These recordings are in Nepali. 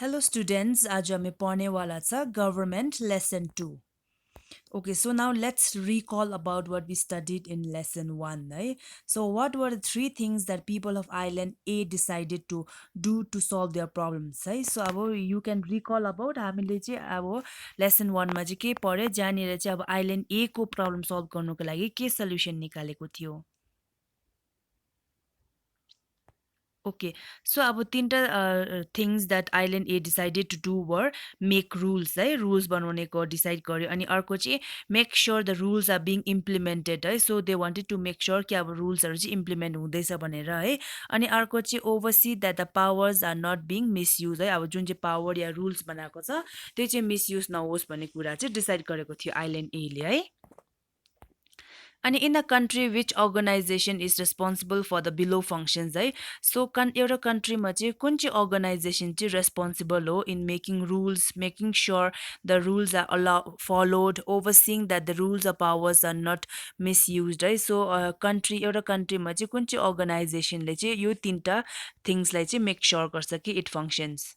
Hello students, आज हामी पढ्नेवाला छ Government Lesson 2. Okay, so now let's recall about what we studied in Lesson 1. Right? So what were the three things that people of Island A decided to do to solve their problems? Right? So अब you can recall about हामीले चाहिँ अब Lesson 1 मा चाहिँ के पढ्यो जहाँनिर चाहिँ अब Island A को problem solve गर्नुको लागि के solution निकालेको थियो. Okay, so अब तीनटा things that Island A decided to do were make rules है rules बनाउनेको decide गर्यो अनि अर्को चाहिँ make sure the rules are being implemented है so they wanted to make sure कि अब रुल्सहरू चाहिँ implement हुँदैछ भनेर है अनि अर्को चाहिँ oversee that the powers are not being misused है अब जुन चाहिँ power या rules बनाएको छ त्यो चाहिँ misuse नहोस् भन्ने कुरा चाहिँ decide गरेको थियो Island A ले है And in a country which organization is responsible for the below functions है so एउटा countryमा चाहिँ कुन चाहिँ organization चाहिँ responsible हो in making rules making sure the rules are followed overseeing that the rules or powers are not misused है so country एउटा countryमा चाहिँ कुन चाहिँ organizationले चाहिँ यो तीनटा थिङ्सलाई चाहिँ make sure गर्छ कि it functions.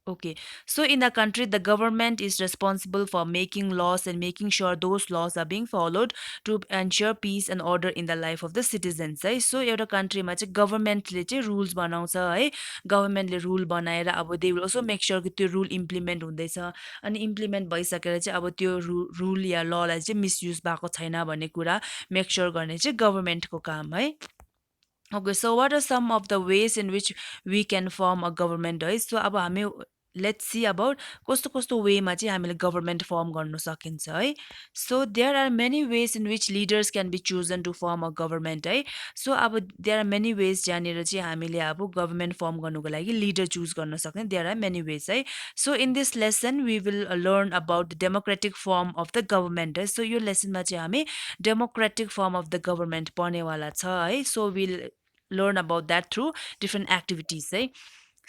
Okay, so in a country, the government is responsible for making laws and making sure those laws are being followed to ensure peace and order in the life of the citizens. है so एउटा countryमा चाहिँ governmentले चाहिँ rules बनाउँछ है governmentले rule बनाएर अब they will also make sure कि त्यो rule implement हुँदैछ अनि implement भइसकेर चाहिँ अब त्यो rule या lawलाई चाहिँ misuse भएको छैन भन्ने कुरा make sure गर्ने चाहिँ governmentको काम है. Okay, so what are some of the ways in which we can form a government? है so अब हामी let's see about कस्तो कस्तो वेमा चाहिँ हामीले government form गर्न सकिन्छ है so there are many ways in which leaders can be chosen to form a government है so अब there are many ways जहाँनिर चाहिँ हामीले अब government form गर्नुको लागि leader choose गर्न सक्ने there are many ways है so in this lesson we will learn about the democratic form of the government है so यो लेसनमा चाहिँ हामी democratic form of the government पढ्नेवाला छ है so we'll learn about that through different activities है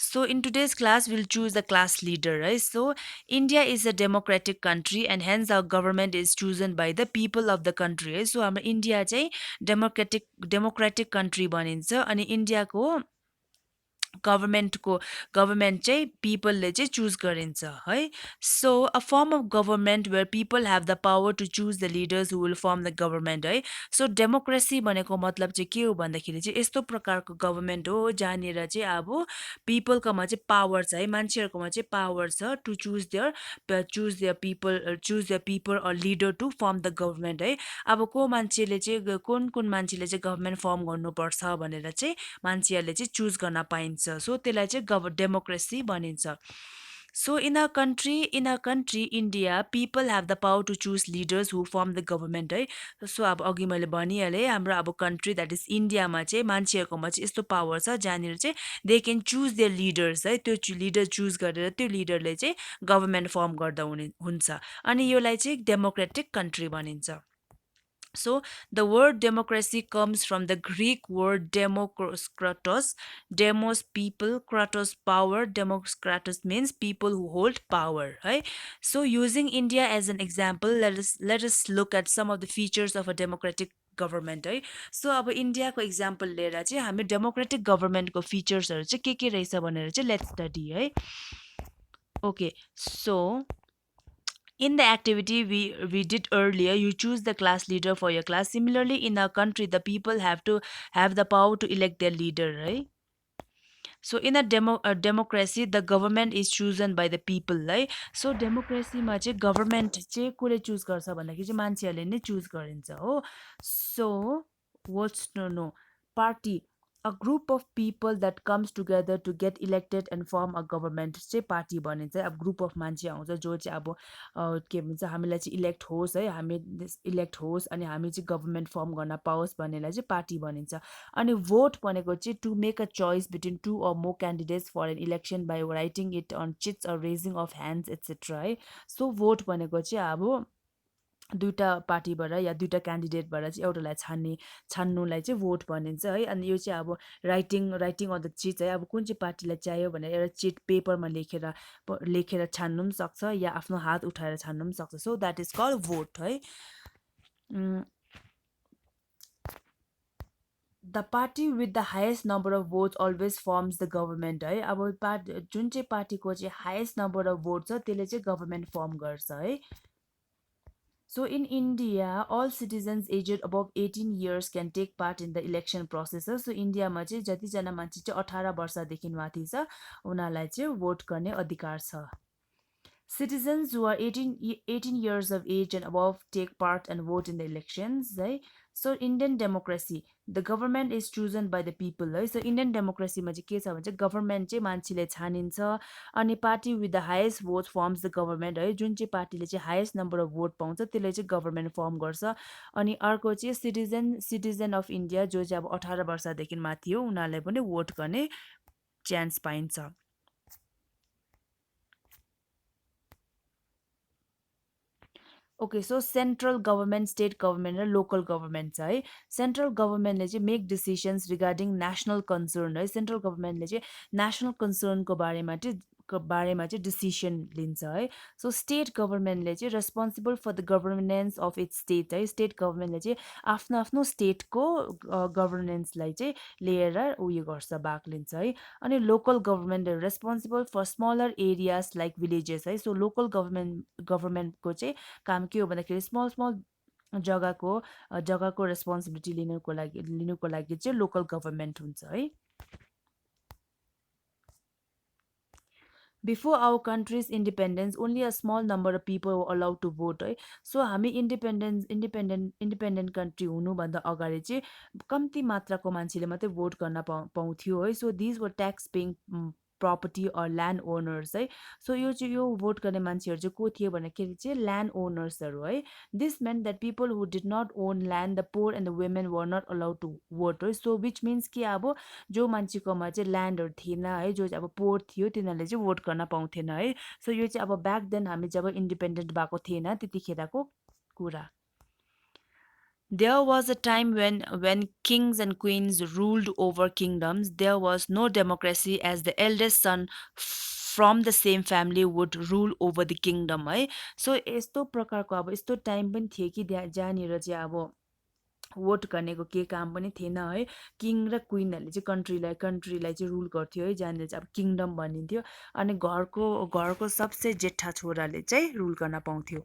so in today's class we'll choose the class leader right so India is a democratic country and hence our government is chosen by the people of the country है so हाम्रो इन्डिया चाहिँ democratic country बनिन्छ अनि इन्डियाको government चाहिँ people चाहिँ choose गरिन्छ है so a form of government where people have the power to choose the leaders who will form the government है so democracy भनेको मतलब चाहिँ के हो भन्दाखेरि चाहिँ यस्तो प्रकारको government हो जहाँनिर चाहिँ अब people कोमा चाहिँ power छ है मान्छेहरुकोमा चाहिँ power छ to choose their people or leader to form the government है अब को मान्छेले चाहिँ कुन मान्छेले चाहिँ government form गर्नुपर्छ भनेर चाहिँ मान्छेहरुले चाहिँ choose गर्न पाइन्छ so त्यसलाई चाहिँ democracy भनिन्छ so in a country India people have the power to choose leaders who form the government है so अब अघि मैले भनिहालेँ हाम्रो अब country that is India मा चाहिँ मान्छेहरुकोमा चाहिँ यस्तो power छ जहाँनिर चाहिँ they can choose their leaders है त्यो leader choose गरेर त्यो leaderले चाहिँ government form गर्दा हुन्छ अनि योलाई चाहिँ democratic country भनिन्छ so the word democracy comes from the Greek word kratos. Demos people, kratos power. Kratos means people who hold power. Right? So using India as an example, let us look at some of the features of a democratic government है so अब इन्डियाको एक्जाम्पल लिएर चाहिँ हामी डेमोक्रेटिक गभर्नमेन्टको फिचर्सहरु चाहिँ के रहेछ भनेर चाहिँ लेट्स स्टडी है okay so in the activity we did earlier, you choose the class leader for your class. Similarly, in our country, the people have to have the power to elect their leader, right? So in a democracy, the government is chosen by the people, right? So democracy मा चाहिँ government चाहिँ कसले choose गर्छ भन्दाखेरि चाहिँ मान्छेहरूले नै choose गरिन्छ हो. So what's no party a group of people that comes together to get elected and form a government चाहिँ पार्टी भनिन्छ अब ग्रुप अफ मान्छे आउँछ जो चाहिँ अब के भन्छ हामीलाई चाहिँ इलेक्ट होस् है हामी इलेक्ट होस् अनि हामी चाहिँ गभर्नमेन्ट फर्म गर्न पाओस् भन्नेलाई चाहिँ पार्टी भनिन्छ अनि भोट भनेको चाहिँ to make a choice between two or more candidates for an election by writing it on chits or raising of hands etcetera है सो भोट भनेको चाहिँ अब दुईटा पार्टीबाट या दुईटा क्यान्डिडेटबाट चाहिँ एउटालाई छान्नुलाई चाहिँ भोट भनिन्छ है अनि यो चाहिँ अब राइटिङ अन द चिट है अब कुन चाहिँ पार्टीलाई चाहियो भनेर एउटा चिट पेपरमा लेखेर छान्नु पनि सक्छ या आफ्नो हात उठाएर छान्नु पनि सक्छ so that is called vote है the party with the highest number of votes always forms the government है। अब जुन चाहिँ पार्टीको चाहिँ हाइएस्ट नम्बर अफ भोट छ त्यसले चाहिँ गभर्मेन्ट फर्म गर्छ है। So in India, all citizens aged above 18 years can take part in the election process. So इन्डियामा चाहिँ जतिजना मान्छे चाहिँ 18 वर्षदेखि माथि छ उनीहरूलाई चाहिँ भोट गर्ने अधिकार छ। Citizens who are 18 years of age and above take part and vote in the elections. Right? So Indian democracy, the government is chosen by the people. Right? So Indian democracy मा चाहिँ के छ भने चाहिँ गभर्मेन्ट चाहिँ मान्छेले छानिन्छ अनि party with the highest vote firms the government है। जुन चाहिँ पार्टीले चाहिँ हाइएस्ट नम्बर अफ भोट पाउँछ त्यसले चाहिँ गभर्मेन्ट फर्म गर्छ। अनि अर्को चाहिँ सिटिजन अफ इन्डिया जो चाहिँ अब 18 वर्षदेखि माथि हो उनीहरूलाई पनि भोट गर्ने चान्स पाइन्छ। Okay so central government state government र लोकल गभर्मेन्ट छ है। सेन्ट्रल गभर्मेन्टले चाहिँ make decisions regarding national concern है। सेन्ट्रल गभर्मेन्टले चाहिँ नेसनल कन्सर्नको बारेमा चाहिँ डिसिसन लिन्छ है। सो स्टेट गभर्मेन्टले चाहिँ responsible for the governance of its state है। स्टेट गभर्मेन्टले चाहिँ आफ्नो आफ्नो स्टेटको गभर्नेन्सलाई चाहिँ लिएर उयो गर्छ भाग लिन्छ है। अनि local government responsible for smaller areas like villages है। सो लोकल गभर्मेन्टको चाहिँ काम के हो भन्दाखेरि स्मल स्मल जग्गाको रेस्पोन्सिबिलिटी लिनुको लागि चाहिँ लोकल गभर्मेन्ट हुन्छ है। Before our country's independence only a small number of people were allowed to vote है। सो हामी इन्डिपेन्डेन्ट कन्ट्री हुनुभन्दा अगाडि चाहिँ कम्ती मात्राको मान्छेले मात्रै भोट गर्न पाउँथ्यो है। So these were tax paying property or land owners है। सो यो भोट गर्ने मान्छेहरू चाहिँ को थियो भन्दाखेरि चाहिँ ल्यान्ड ओनर्सहरू है। This mean that people who did not own land the poor and the women were not allowed to vote है। सो विच मिन्स कि अब जो मान्छेकोमा चाहिँ ल्यान्डहरू थिएन है, जो चाहिँ अब पोर थियो तिनीहरूले चाहिँ भोट गर्न पाउँथेन है। सो यो चाहिँ अब ब्याक देन हामी जब इन्डिपेन्डेन्ट भएको थिएन त्यतिखेरको कुरा। There was a time when kings and queens ruled over kingdoms. There was no democracy as the eldest son from the same family would rule over the kingdom है। सो यस्तो प्रकारको अब यस्तो टाइम पनि थियो कि जहाँनिर चाहिँ अब भोट गर्नेको के काम पनि थिएन है। किङ र क्विनहरूले चाहिँ कन्ट्रीलाई चाहिँ रुल गर्थ्यो है, जहाँनिर चाहिँ अब किङडम भनिन्थ्यो। अनि घरको सबसे जेठा छोराले चाहिँ रुल गर्न पाउँथ्यो।